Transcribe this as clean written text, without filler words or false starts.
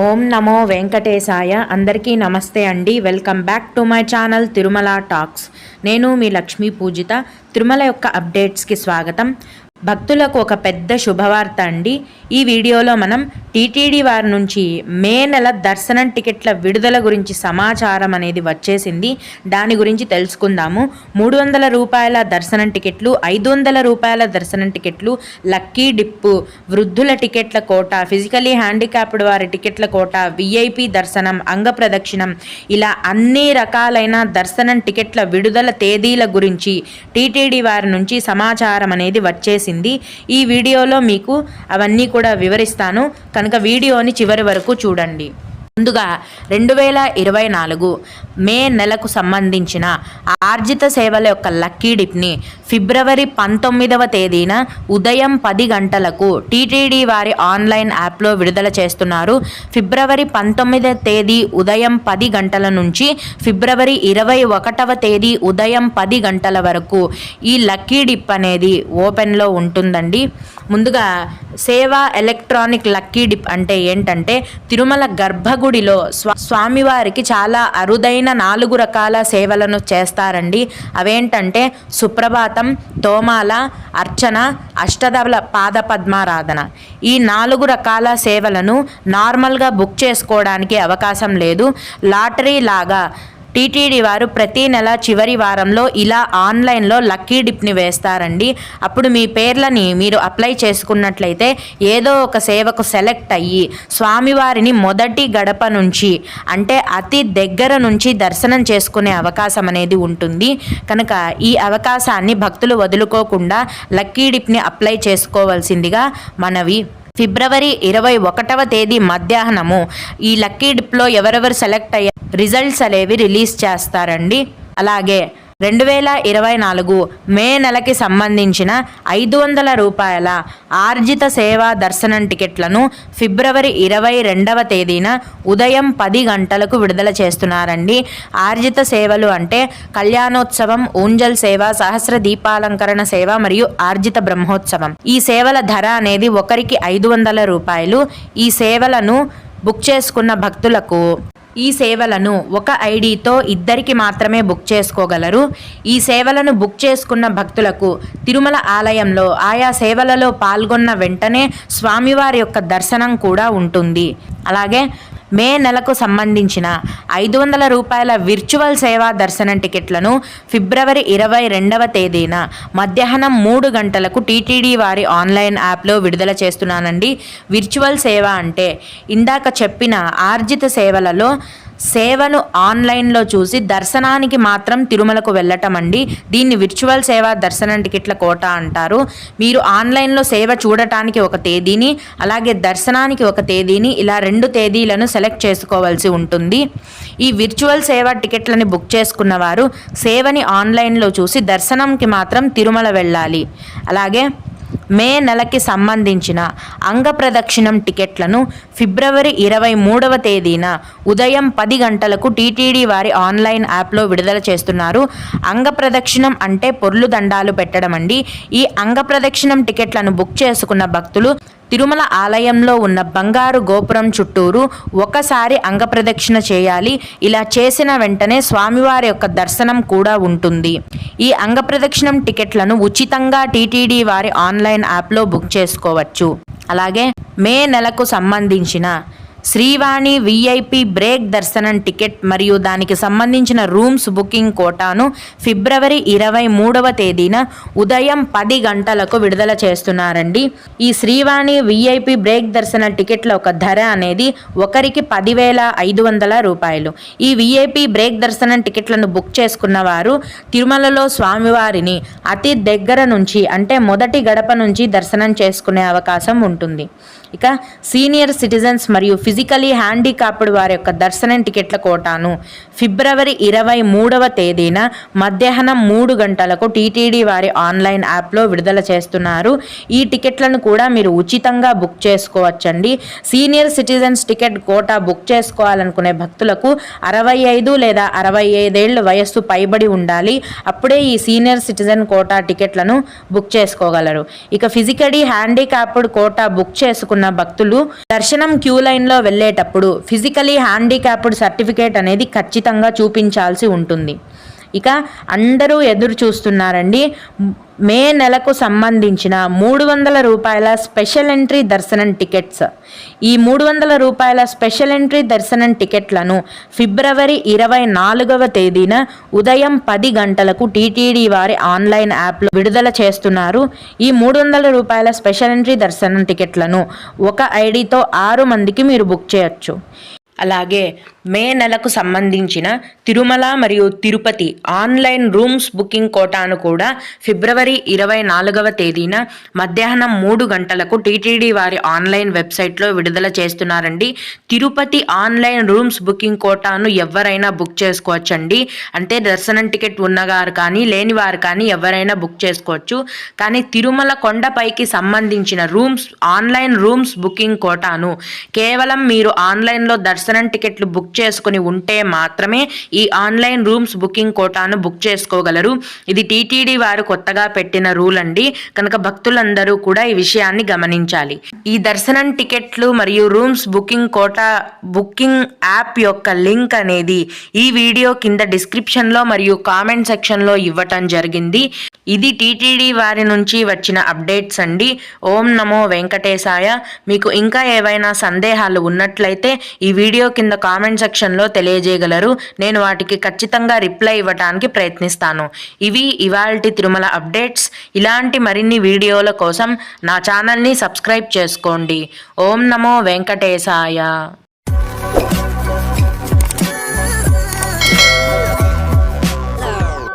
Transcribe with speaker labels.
Speaker 1: ఓం నమో వెంకటేశాయ. అందరికీ నమస్తే అండి. Welcome back to my channel Tirumala talks. నేను మీ లక్ష్మీ పూజిత. తిరుమల యొక్క అప్డేట్స్కి స్వాగతం. భక్తులకు ఒక పెద్ద శుభవార్త అండి. ఈ వీడియోలో మనం టీటీడీ వారి నుంచి మే నెల దర్శనం టికెట్ల విడుదల గురించి సమాచారం అనేది వచ్చేసింది. దాని గురించి తెలుసుకుందాము. 300 రూపాయల దర్శనం టికెట్లు, 500 రూపాయల దర్శనం టికెట్లు, లక్కీ డిప్పు, వృద్ధుల టికెట్ల కోట, ఫిజికలీ హ్యాండిక్యాప్డ్ వారి టికెట్ల కోట, విఐపి దర్శనం, అంగ ప్రదక్షిణం, ఇలా అన్ని రకాలైన దర్శనం టికెట్ల విడుదల తేదీల గురించి టీటీడీ వారి నుంచి సమాచారం అనేది వచ్చేసింది. ఈ వీడియోలో మీకు అవన్నీ కూడా వివరిస్తాను కనుక వీడియోని చివరి వరకు చూడండి. ముందుగా 2024 మే నెలకు సంబంధించిన ఆర్జిత సేవల యొక్క లక్కీ డిప్ని ఫిబ్రవరి 19వ తేదీన ఉదయం 10 గంటలకు టీటీడీ వారి ఆన్లైన్ యాప్లో విడుదల చేస్తున్నారు. ఫిబ్రవరి 19వ తేదీ ఉదయం 10 గంటల నుంచి ఫిబ్రవరి 21వ తేదీ ఉదయం 10 గంటల వరకు ఈ లక్కీ డిప్ అనేది ఓపెన్లో ఉంటుందండి. ముందుగా సేవా ఎలక్ట్రానిక్ లక్కీ డిప్ అంటే ఏంటంటే తిరుమల గర్భగుడిలో స్వామివారికి చాలా అరుదైన 4 రకాల సేవలను చేస్తారండి. అవేంటంటే సుప్రభాతం, తోమాల, అర్చన, అష్టదళ పాద పద్మారాధన. ఈ 4 రకాల సేవలను నార్మల్గా బుక్ చేసుకోవడానికి అవకాశం లేదు. లాటరీ లాగా టీటీడీ వారు ప్రతి నెల చివరి వారంలో ఇలా ఆన్లైన్లో లక్కీ డిప్ని వేస్తారండి. అప్పుడు మీ పేర్లని మీరు అప్లై చేసుకున్నట్లయితే ఏదో ఒక సేవకు సెలెక్ట్ అయ్యి స్వామివారిని మొదటి గడప నుంచి అంటే అతి దగ్గర నుంచి దర్శనం చేసుకునే అవకాశం అనేది ఉంటుంది. కనుక ఈ అవకాశాన్ని భక్తులు వదులుకోకుండా లక్కీ డిప్ని అప్లై చేసుకోవాల్సిందిగా మనవి. ఫిబ్రవరి 21వ తేదీ మధ్యాహ్నము ఈ లక్కీ డిప్లో ఎవరెవరు సెలెక్ట్ అయ్యే రిజల్ట్స్ అనేవి రిలీజ్ చేస్తారండి. అలాగే 2024 మే నెలకి సంబంధించిన 500 రూపాయల ఆర్జిత సేవా దర్శనం టికెట్లను ఫిబ్రవరి 22వ తేదీన ఉదయం 10 గంటలకు విడుదల చేస్తున్నారండి. ఆర్జిత సేవలు అంటే కళ్యాణోత్సవం, ఊంజల్ సేవ, సహస్ర దీపాలంకరణ సేవ మరియు ఆర్జిత బ్రహ్మోత్సవం. ఈ సేవల ధర అనేది ఒకరికి 500 రూపాయలు. ఈ సేవలను బుక్ చేసుకున్న భక్తులకు ఈ సేవలను ఒక ఐడితో ఇద్దరికి మాత్రమే బుక్ చేసుకోగలరు. ఈ సేవలను బుక్ చేసుకున్న భక్తులకు తిరుమల ఆలయంలో ఆయా సేవలలో పాల్గొన్న వెంటనే స్వామివారి యొక్క దర్శనం కూడా ఉంటుంది. అలాగే మే నెలకు సంబంధించిన 500 రూపాయల విర్చువల్ సేవా దర్శనం టికెట్లను ఫిబ్రవరి 22వ తేదీన మధ్యాహ్నం 3 గంటలకు టీటీడీ వారి ఆన్లైన్ యాప్లో విడుదల చేస్తున్నానండి. విర్చువల్ సేవ అంటే ఇందాక చెప్పిన ఆర్జిత సేవలలో సేవను ఆన్లైన్లో చూసి దర్శనానికి మాత్రం తిరుమలకు వెళ్ళటం అండి. దీన్ని విర్చువల్ సేవా దర్శనం టికెట్ల కోట అంటారు. మీరు ఆన్లైన్లో సేవ చూడటానికి ఒక తేదీని, అలాగే దర్శనానికి ఒక తేదీని, ఇలా 2 తేదీలను సెలెక్ట్ చేసుకోవాల్సి ఉంటుంది. ఈ విర్చువల్ సేవా టికెట్లని బుక్ చేసుకున్న వారు సేవని ఆన్లైన్లో చూసి దర్శనంకి మాత్రం తిరుమల వెళ్ళాలి. అలాగే మే నెలకి సంబంధించిన అంగ ప్రదక్షిణం టికెట్లను ఫిబ్రవరి 23వ తేదీన ఉదయం 10 గంటలకు టీటీడీ వారి ఆన్లైన్ యాప్లో విడుదల చేస్తున్నారు. అంగ ప్రదక్షిణం అంటే పొర్లు దండాలు పెట్టడం అండి. ఈ అంగ ప్రదక్షిణం టికెట్లను బుక్ చేసుకున్న భక్తులు తిరుమల ఆలయంలో ఉన్న బంగారు గోపురం చుట్టూరు ఒకసారి అంగప్రదక్షిణ చేయాలి. ఇలా చేసిన వెంటనే స్వామివారి యొక్క దర్శనం కూడా ఉంటుంది. ఈ అంగప్రదక్షిణం టికెట్లను ఉచితంగా టీటీడీ వారి ఆన్లైన్ యాప్లో బుక్ చేసుకోవచ్చు. అలాగే మే నెలకు సంబంధించిన శ్రీవాణి విఐపి బ్రేక్ దర్శనం టికెట్ మరియు దానికి సంబంధించిన రూమ్స్ బుకింగ్ కోటాను ఫిబ్రవరి 23వ తేదీన ఉదయం 10 గంటలకు విడుదల చేస్తున్నారండి. ఈ శ్రీవాణి విఐపి బ్రేక్ దర్శన టికెట్ల ఒక ధర అనేది ఒకరికి 10,500 రూపాయలు. ఈ విఐపి బ్రేక్ దర్శనం టికెట్లను బుక్ చేసుకున్న వారు తిరుమలలో స్వామివారిని అతి దగ్గర నుంచి అంటే మొదటి గడప నుంచి దర్శనం చేసుకునే అవకాశం ఉంటుంది. ఇక సీనియర్ సిటిజన్స్ మరియు ఫిజికలీ హ్యాండిక్యాప్డ్ వారి యొక్క దర్శనం టికెట్ల కోటాను ఫిబ్రవరి 23వ తేదీన మధ్యాహ్నం 3 గంటలకు టీటీడీ వారి ఆన్లైన్ యాప్లో విడుదల చేస్తున్నారు. ఈ టికెట్లను కూడా మీరు ఉచితంగా బుక్ చేసుకోవచ్చండి. Senior citizens ticket quota book చేసుకోవాలనుకునే భక్తులకు 65 లేదా 65 ఏళ్ల వయస్సు పైబడి ఉండాలి. అప్పుడే ఈ సీనియర్ సిటిజన్ కోటా టికెట్లను బుక్ చేసుకోగలరు. ఇక ఫిజికలీ హ్యాండిక్యాప్డ్ కోటా బుక్ చేసుకున్న చేసుకున్న భక్తులు దర్శనం క్యూ లైన్లో వెళ్ళేటప్పుడు ఫిజికలీ హ్యాండిక్యాప్డ్ సర్టిఫికేట్ అనేది ఖచ్చితంగా చూపించాల్సి ఉంటుంది. ఇక అందరూ ఎదురు చూస్తున్నారండి మే నెలకు సంబంధించిన 300 రూపాయల స్పెషల్ ఎంట్రీ దర్శనం టికెట్స్. ఈ 300 రూపాయల స్పెషల్ ఎంట్రీ దర్శనం టికెట్లను ఫిబ్రవరి 24వ తేదీన ఉదయం 10 గంటలకు టీటీడీ వారి ఆన్లైన్ యాప్లో విడుదల చేస్తున్నారు. ఈ 300 రూపాయల స్పెషల్ ఎంట్రీ దర్శనం టికెట్లను ఒక ఐడితో 6 మందికి మీరు బుక్ చేయొచ్చు. అలాగే మే నెలకు సంబంధించిన తిరుమల మరియు తిరుపతి ఆన్లైన్ రూమ్స్ బుకింగ్ కోటాను కూడా ఫిబ్రవరి 24వ తేదీన మధ్యాహ్నం 3 గంటలకు టీటీడీ వారి ఆన్లైన్ వెబ్సైట్లో విడుదల చేస్తున్నారండి. తిరుపతి ఆన్లైన్ రూమ్స్ బుకింగ్ కోటాను ఎవరైనా బుక్ చేసుకోవచ్చండి. అంటే దర్శనం టికెట్ ఉన్నవారు కానీ లేని వారు కానీ ఎవరైనా బుక్ చేసుకోవచ్చు. కానీ తిరుమల కొండపైకి సంబంధించిన ఆన్లైన్ రూమ్స్ బుకింగ్ కోటాను కేవలం మీరు ఆన్లైన్లో దర్శనం టికెట్లు బుక్ చేసుకుని ఉంటే మాత్రమే ఈ ఆన్లైన్ రూమ్స్ బుకింగ్ కోటాను బుక్ చేసుకోగలరు. ఇది టీటీడీ వారు కొత్తగా పెట్టిన రూల్ అండి. కనుక భక్తులందరూ కూడా ఈ విషయాన్ని గమనించాలి. ఈ దర్శనం టికెట్లు మరియు rooms booking quota booking app యొక్క లింక్ అనేది ఈ వీడియో కింద డిస్క్రిప్షన్లో మరియు కామెంట్ సెక్షన్లో ఇవ్వటం జరిగింది. ఇది టీటీడీ వారి నుంచి వచ్చిన అప్డేట్స్ అండి. ఓం నమో వెంకటేశాయ. మీకు ఇంకా ఏవైనా సందేహాలు ఉన్నట్లయితే ఈ వీడియో కింద కామెంట్ సెక్షన్లో తెలియజేయగలరు. నేను వాటికి ఖచ్చితంగా రిప్లై ఇవ్వడానికి ప్రయత్నిస్తాను. ఇవి ఇవాల్టి తిరుమల అప్డేట్స్. ఇలాంటి మరిన్ని వీడియోల కోసం నా ఛానల్ని సబ్స్క్రైబ్ చేసుకోండి. ఓం నమో వెంకటేశాయ.